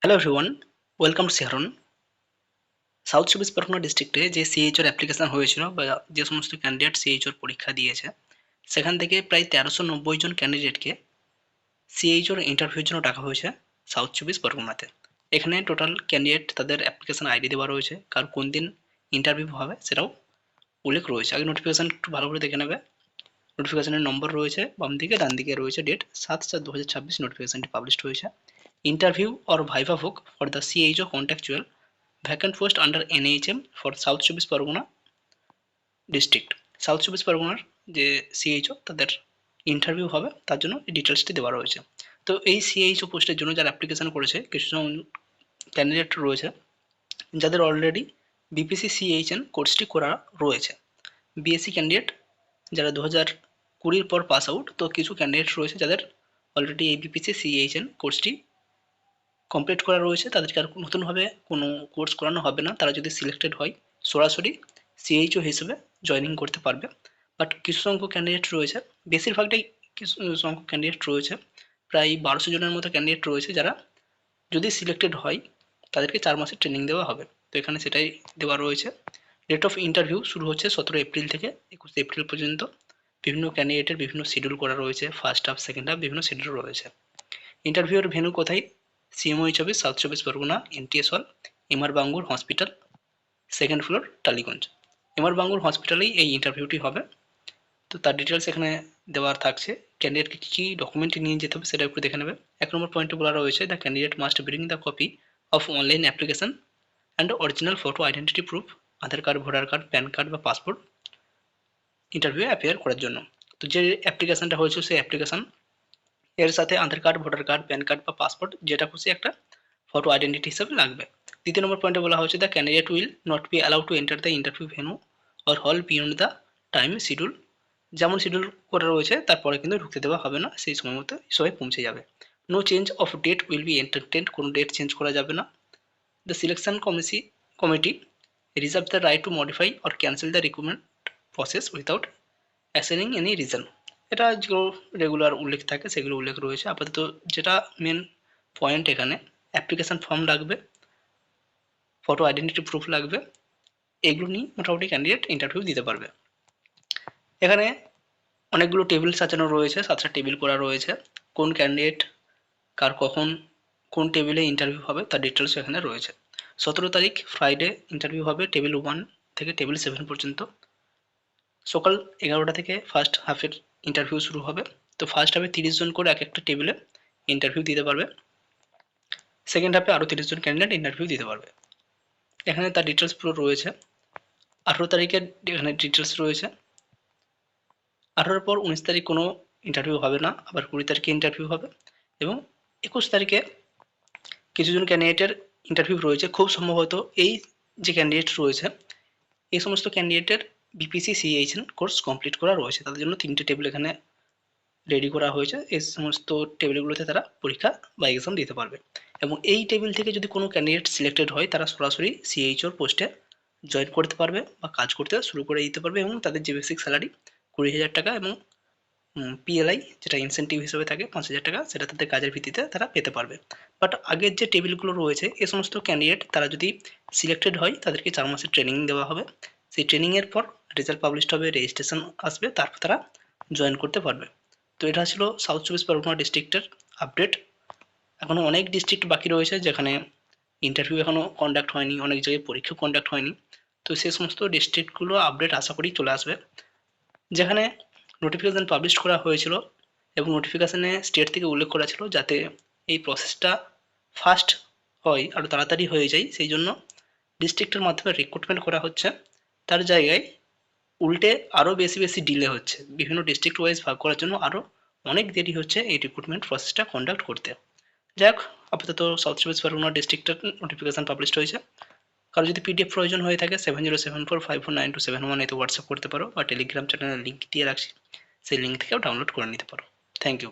Hello everyone, welcome to সিহারন। South চব্বিশ পরগনা ডিস্ট্রিক্টে যে সিএইচওর অ্যাপ্লিকেশন হয়েছিল বা যে সমস্ত ক্যান্ডিডেট সিএইচওর পরীক্ষা দিয়েছে, সেখান থেকে প্রায় 1390 জন ক্যান্ডিডেটকে সিএইচওর ইন্টারভিউর জন্য ডাকা হয়েছে সাউথ চব্বিশ পরগনাতে। এখানে টোটাল ক্যান্ডিডেট তাদের অ্যাপ্লিকেশন আইডি দেওয়া রয়েছে, কার কোন দিন ইন্টারভিউ হবে সেটাও উল্লেখ রয়েছে। আগে নোটিফিকেশন একটু ভালো করে দেখে নেবে। নোটিফিকেশনের নম্বর রয়েছে বাম দিকে, ডান দিকে রয়েছে ডেট 7/4/2026 নোটিফিকেশনটি পাবলিশ হয়েছে। ইন্টারভিউ অর ভাইভা হোক for the CHO contractual vacant post under NHM for south চব্বিশ পরগনা ডিস্ট্রিক্ট। সাউথ চব্বিশ পরগনার যে সিএইচও তাদের ইন্টারভিউ হবে, তার জন্য এই ডিটেলসটি দেওয়া রয়েছে। তো এই সিএইচও পোস্টের জন্য যারা অ্যাপ্লিকেশন করেছে, কিছুজন ক্যান্ডিডেট রয়েছে যাদের অলরেডি বিপিসি সিএইচএন কোর্সটি করা রয়েছে। বিএসসি ক্যান্ডিডেট যারা 2020 পর পাস আউট, তো কিছু ক্যান্ডিডেট রয়েছে যাদের অলরেডি এই বিপিসি সিএইচএন কোর্সটি কমপ্লিট করা রয়েছে, তাদেরকে আর নতুনভাবে কোনো কোর্স করানো হবে না। তারা যদি সিলেক্টেড হয় সরাসরি সিএইচও হিসেবে জয়েনিং করতে পারবে। বাট কিছু সংখ্যক ক্যান্ডিডেট রয়েছে, বেশিরভাগটাই কিছু সংখ্যক ক্যান্ডিডেট রয়েছে, প্রায় 1200 জনের মতো ক্যান্ডিডেট রয়েছে যারা যদি সিলেক্টেড হয় তাদেরকে 4 মাসের ট্রেনিং দেওয়া হবে। তো এখানে সেটাই দেওয়া রয়েছে। ডেট অফ ইন্টারভিউ শুরু হচ্ছে 17 এপ্রিল থেকে 21 এপ্রিল পর্যন্ত। বিভিন্ন ক্যান্ডিডেটের বিভিন্ন শিডিউল করা রয়েছে, ফার্স্ট হাফ সেকেন্ড হাফ বিভিন্ন শিডিউল রয়েছে। ইন্টারভিউয়ের ভেন্যু কোথায়? সিএমওইচ অফিস, সাউথ চব্বিশ Pargana, NTS hall, MR Bangur hospital, second floor, Tollygunge. MR Bangur হসপিটালেই এই ইন্টারভিউটি হবে। তো তার ডিটেলস এখানে দেওয়া থাকছে। ক্যান্ডিডেটকে কী কী ডকুমেন্ট নিয়ে যেতে হবে সেটা একটু দেখে নেবে। 1 নম্বর পয়েন্টে বলা রয়েছে, the candidate must bring the copy of online application and original photo identity proof, Aadhaar card, voter card, PAN card বা পাসপোর্ট ইন্টারভিউ অ্যাপিয়ার করার জন্য। তো যে অ্যাপ্লিকেশনটা হয়েছে সেই অ্যাপ্লিকেশন এর সাথে Aadhaar card, voter card, PAN card বা পাসপোর্ট যেটা খুশি একটা ফটো আইডেন্টিটি হিসেবে লাগবে। 2 নম্বর পয়েন্টে বলা হয়েছে, the candidate will not be allowed to enter the interview venue or হল বিয়ন্ড দ্য টাইম শিডিউল। যেমন শিডিউল করা রয়েছে তারপরে কিন্তু ঢুকতে দেওয়া হবে না, সেই সময় মতো সবাই পৌঁছে যাবে। No change of date will be entertained, কোনো ডেট চেঞ্জ করা যাবে না। The selection committee reserve the right to modify or cancel the recruitment process without assigning any reason. এটা যেগুলো রেগুলার উল্লেখ থাকে সেগুলো উল্লেখ রয়েছে। আপাতত যেটা মেন পয়েন্ট এখানে, অ্যাপ্লিকেশান ফর্ম লাগবে, ফটো আইডেন্টিটি প্রুফ লাগবে, এগুলো নিয়ে মোটামুটি ক্যান্ডিডেট ইন্টারভিউ দিতে পারবে। এখানে অনেকগুলো টেবিল সাজানো রয়েছে, 7টা টেবিল করা রয়েছে। কোন ক্যান্ডিডেট কার কখন কোন টেবিলে ইন্টারভিউ হবে তার ডিটেলস এখানে রয়েছে। 17 তারিখ ফ্রাইডে ইন্টারভিউ হবে টেবিল 1 থেকে টেবিল 7 পর্যন্ত। সকাল 11টা থেকে ফার্স্ট হাফের ইন্টারভিউ শুরু হবে। তো ফার্স্ট হাফে 30 জন করে এক একটা টেবিলে ইন্টারভিউ দিতে পারবে। সেকেন্ড হাফে আরও 30 জন ক্যান্ডিডেট ইন্টারভিউ দিতে পারবে। এখানে তার ডিটেলস পুরো রয়েছে। 18 তারিখের এখানে ডিটেলস রয়েছে। 18 পর 19 তারিখ কোনো ইন্টারভিউ হবে না, আবার 20 তারিখে ইন্টারভিউ হবে এবং 21 তারিখে কিছুজন ক্যান্ডিডেটের ইন্টারভিউ রয়েছে। খুব সম্ভবত এই যে ক্যান্ডিডেট রয়েছে এই সমস্ত ক্যান্ডিডেটের বিপিসি সিএইচএন কোর্স কমপ্লিট করা রয়েছে, তাদের জন্য 3টে টেবিল এখানে রেডি করা হয়েছে। এই সমস্ত টেবিলগুলোতে তারা পরীক্ষা বা এক্সাম দিতে পারবে এবং এই টেবিল থেকে যদি কোনো ক্যান্ডিডেট সিলেক্টেড হয় তারা সরাসরি সিএইচওর পোস্টে জয়েন করতে পারবে বা কাজ করতে শুরু করে দিতে পারবে এবং তাদের যে বেসিক স্যালারি 20,000 টাকা এবং পিএলআই যেটা ইনসেন্টিভ হিসেবে থাকে 5,000 টাকা, সেটা তাদের কাজের ভিত্তিতে তারা পেতে পারবে। বাট আগের যে টেবিলগুলো রয়েছে এ সমস্ত ক্যান্ডিডেট তারা যদি সিলেক্টেড হয় তাদেরকে 4 মাসের ট্রেনিং দেওয়া হবে। সেই ট্রেনিংয়ের পর রেজাল্ট পাবলিশড হবে, রেজিস্ট্রেশন আসবে, তারপর তারা জয়েন করতে পারবে। তো এটা ছিল সাউথ চব্বিশ পরগনা ডিস্ট্রিক্টের আপডেট। এখনও অনেক ডিস্ট্রিক্ট বাকি রয়েছে যেখানে ইন্টারভিউ এখনও কন্ডাক্ট হয়নি, অনেক জায়গায় পরীক্ষা কন্ডাক্ট হয়নি। তো সেই সমস্ত ডিস্ট্রিক্টগুলো আপডেট আশা করি চলে আসবে। যেখানে নোটিফিকেশান পাবলিশ করা হয়েছিল এবং নোটিফিকেশানে স্টেট থেকে উল্লেখ করা ছিল যাতে এই প্রসেসটা ফাস্ট হয়, আরও তাড়াতাড়ি হয়ে যায়, সেই জন্য ডিস্ট্রিক্টের মাধ্যমে রিক্রুটমেন্ট করা হচ্ছে। তার জায়গায় উল্টে আরও বেশি ডিলে হচ্ছে, বিভিন্ন ডিস্ট্রিক্ট ওয়াইজ ভাগ করার জন্য আরও অনেক দেরি হচ্ছে এই রিক্রুটমেন্ট প্রসেসটা কন্ডাক্ট করতে। যাই হোক, আপাতত সাউথ চব্বিশ পরগনা ডিস্ট্রিক্টের নোটিফিকেশান পাবলিশ হয়েছে। কারো যদি পিডিএফ প্রয়োজন হয়ে থাকে 7074549271 এতে হোয়াটসঅ্যাপ করতে পারো বা টেলিগ্রাম চ্যানেলের লিঙ্ক দিয়ে রাখছি, সেই লিঙ্ক থেকেও ডাউনলোড করে নিতে পারো। Thank you.